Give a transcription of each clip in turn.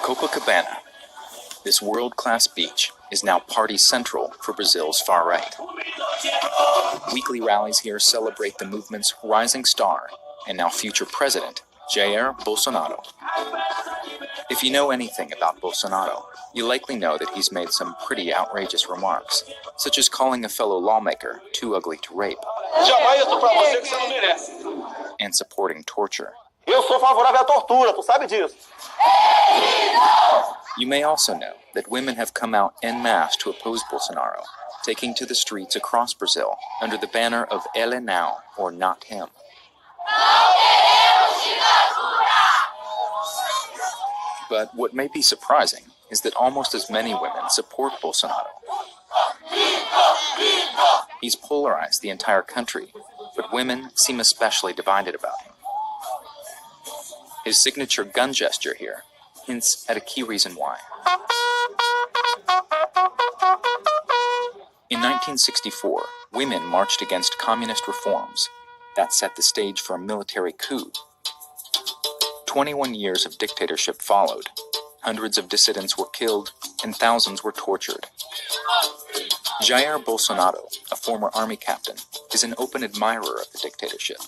Copacabana, this world-class beach, is now party central for Brazil's far right. Weekly rallies here celebrate the movement's rising star and now future president, Jair Bolsonaro. If you know anything about Bolsonaro, you likely know that he's made some pretty outrageous remarks, such as calling a fellow lawmaker too ugly to rape, and supporting torture. Eu sou favorável à tortura, tu sabe disso. You may also know that women have come out en masse to oppose Bolsonaro, taking to the streets across Brazil under the banner of Ele Não, or Not Him. But what may be surprising is that almost as many women support Bolsonaro. He's polarized the entire country, but women seem especially divided about him. His signature gun gesture here hints at a key reason why. In 1964, women marched against communist reforms that set the stage for a military coup. 21 years of dictatorship followed. Hundreds of dissidents were killed and thousands were tortured. Jair Bolsonaro, a former army captain, is an open admirer of the dictatorship.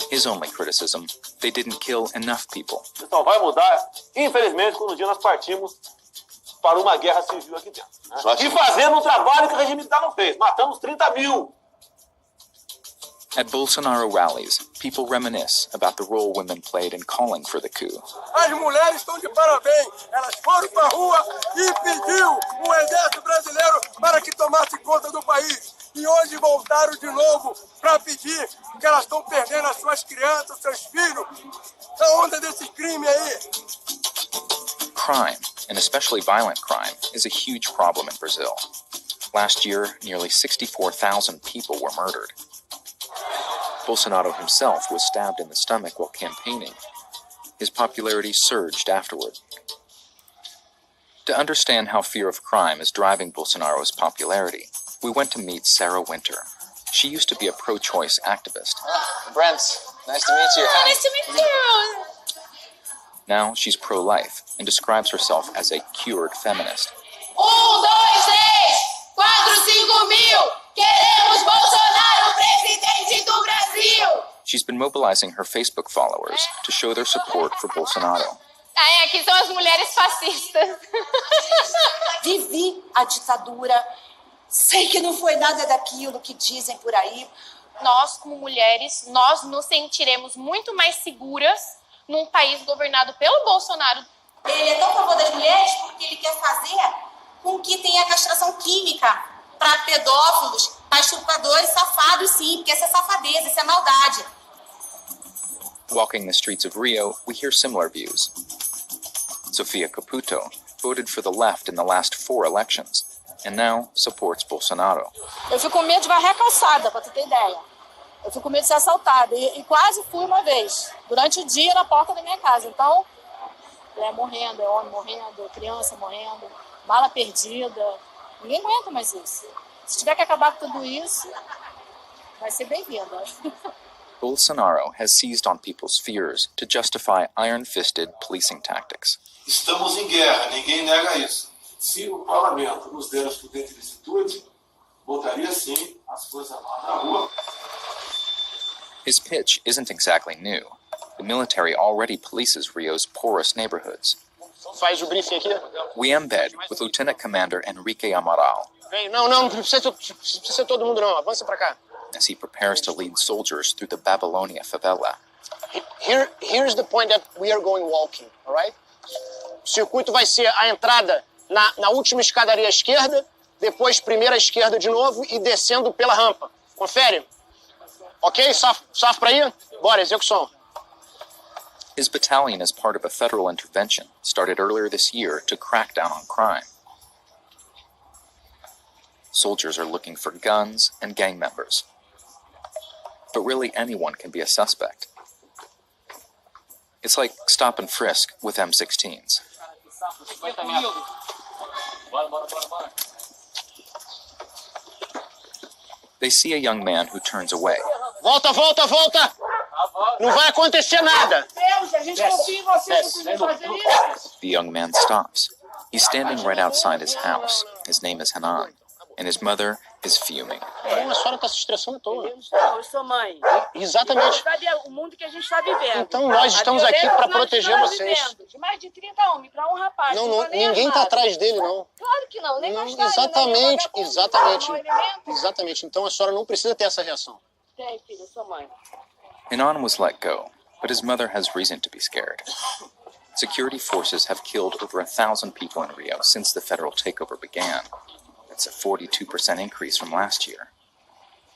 His only criticism, they didn't kill enough people. Só vai mudar, infelizmente, quando um dia nós partimos para uma guerra civil aqui dentro. Né? E fazendo um trabalho que o regime militar não fez. Matamos 30 mil. At Bolsonaro rallies, people reminisce about the role women played in calling for the coup. As mulheres estão de parabéns. Elas foram para a rua e pediu o exército brasileiro para que tomasse conta do país. E hoje voltaram de novo para pedir que elas estão perdendo as suas crianças, seus filhos. A onda desse crime aí. Crime, and especially violent crime, is a huge problem in Brazil. Last year, nearly 64,000 people were murdered. Bolsonaro himself was stabbed in the stomach while campaigning. His popularity surged afterward. To understand how fear of crime is driving Bolsonaro's popularity, we went to meet Sarah Winter. She used to be a pro-choice activist. Brent, nice to meet you. Oh, nice to meet you. Now she's pro-life and describes herself as a cured feminist. 1, 2, 3, 4, 5 mil. Queremos Bolsonaro, presidente do Brasil. She's been mobilizing her Facebook followers to show their support for Bolsonaro. Ai, aqui são as mulheres fascistas. Vivi a ditadura. Sei que não foi nada daquilo que dizem por aí. Nós, como mulheres, nós nos sentiremos muito mais seguras num país governado pelo Bolsonaro. Ele é tão a favor das mulheres porque ele quer fazer com que tenha castração química para pedófilos, para estupradores, safados, sim, porque essa é safadeza, essa é maldade. Walking the streets of Rio, we hear similar views. Sofia Caputo voted for the left in the last 4 elections, and now supports Bolsonaro. Eu fico com medo de varrer a calçada, para tu ter ideia. Eu fico com medo de ser assaltada, e quase fui uma vez, durante o dia na porta da minha casa. Então, mulher morrendo, é homem morrendo, criança morrendo, bala perdida. Ninguém aguenta mais isso. Se tiver que acabar com tudo isso, vai ser bem-vindo. Bolsonaro has seized on people's fears to justify iron-fisted policing tactics. Estamos em guerra, ninguém nega isso. Se o parlamento nos desse poder de licitude, botaria sim as Forças Armadas na rua. His pitch isn't exactly new. The military already polices Rio's poorest neighborhoods. Faz o briefing aqui. We embed with Lieutenant Commander Enrique Amaral. Não precisa ser todo mundo não. Avança para cá. As he prepares to lead soldiers through the Babylonia favela. Here's the point that we are going walking, all right? O circuito vai ser a entrada na última escadaria à esquerda, depois primeira à esquerda de novo e descendo pela rampa. Confere? Ok? Sofre para aí? Bora, execução. His battalion is part of a federal intervention started earlier this year to crack down on crime. Soldiers are looking for guns and gang members. But really anyone can be a suspect. It's like stop and frisk with M16s. They see a young man who turns away. Volta! Não vai acontecer nada. Deus, a gente confia em você, não precisa fazer isso. The young man stops. He's standing right outside his house. His name is Hanan, and his mother is fuming. A senhora está se estressando toda. Eu sou mãe. Exatamente. Sabe o mundo que a gente está vivendo. Então nós estamos aqui para proteger vocês. De mais de 30 homens para um rapaz. Não, ninguém está atrás dele, não. Claro que não, nem mais Exatamente. Então a senhora não precisa ter essa reação. Tem, filho, eu sou mãe. Hanan was let go, but his mother has reason to be scared. Security forces have killed over 1,000 people in Rio since the federal takeover began. That's a 42% increase from last year.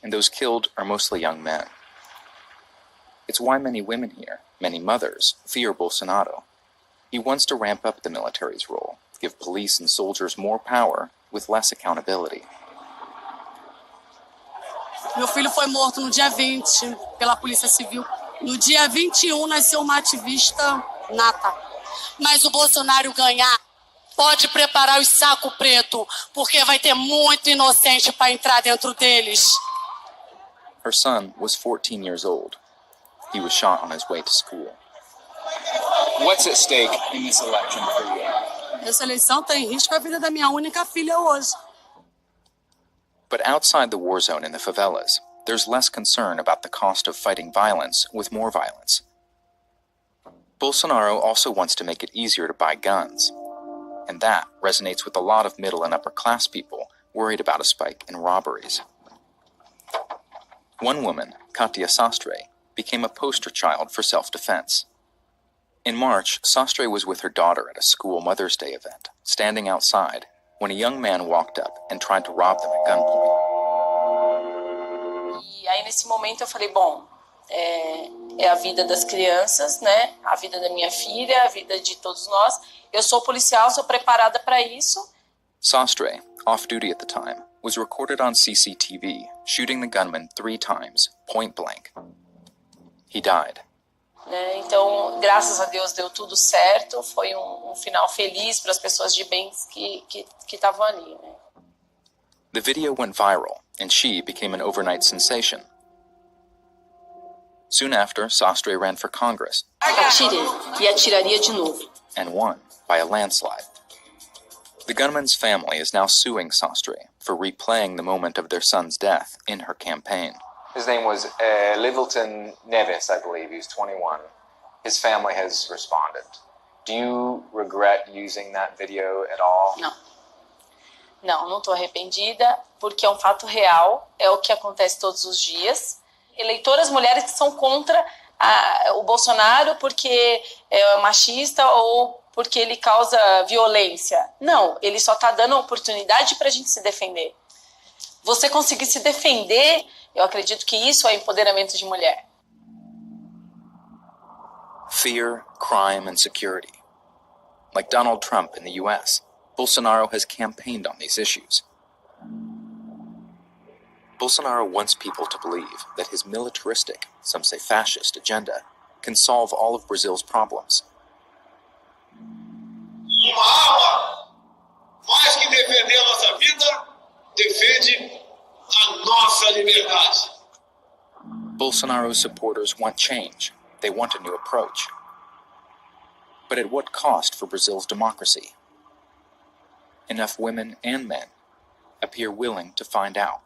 And those killed are mostly young men. It's why many women here, many mothers, fear Bolsonaro. He wants to ramp up the military's role, give police and soldiers more power with less accountability. Meu filho foi morto no dia 20 pela Polícia Civil. No dia 21 nasceu uma ativista nata. Mas o Bolsonaro ganhar, pode preparar os saco preto, porque vai ter muito inocente para entrar dentro deles. Her son was 14 years old. He was shot on his way to school. What's at stake in this election for you? Essa eleição tem em risco a vida da minha única filha hoje. But outside the war zone in the favelas, there's less concern about the cost of fighting violence with more violence. Bolsonaro also wants to make it easier to buy guns. And that resonates with a lot of middle and upper class people worried about a spike in robberies. One woman, Katia Sastre, became a poster child for self-defense. In March, Sastre was with her daughter at a school Mother's Day event, standing outside, when a young man walked up and tried to rob them at gunpoint. E aí, nesse momento, eu falei, bom, é a vida das crianças, né? A vida da minha filha, a vida de todos nós. Eu sou policial, sou preparada para isso. Sastre, off-duty at the time, was recorded on CCTV, shooting the gunman 3 times, point blank. He died. Então, graças a Deus, deu tudo certo. Foi um final feliz para as pessoas de bens que estavam ali, né? The video went viral, and she became an overnight sensation. Soon after, Sastre ran for Congress. Atirei e atiraria de novo. And won by a landslide. The gunman's family is now suing Sastre for replaying the moment of their son's death in her campaign. His name was Littleton Neves, I believe. He was 21. His family has responded. Do you regret using that video at all? Não estou arrependida, porque é um fato real, é o que acontece todos os dias. Eleitoras mulheres que são contra o Bolsonaro porque é machista ou porque ele causa violência. Não, ele só está dando a oportunidade para a gente se defender. Você conseguir se defender, eu acredito que isso é empoderamento de mulher. Fear, crime, and security. Like Donald Trump in the US, Bolsonaro has campaigned on these issues. Bolsonaro wants people to believe that his militaristic, some say fascist, agenda can solve all of Brazil's problems. Uma arma, mais que defender a nossa vida, defende a nossa liberdade. Bolsonaro's supporters want change. They want a new approach. But at what cost for Brazil's democracy? Enough women and men appear willing to find out.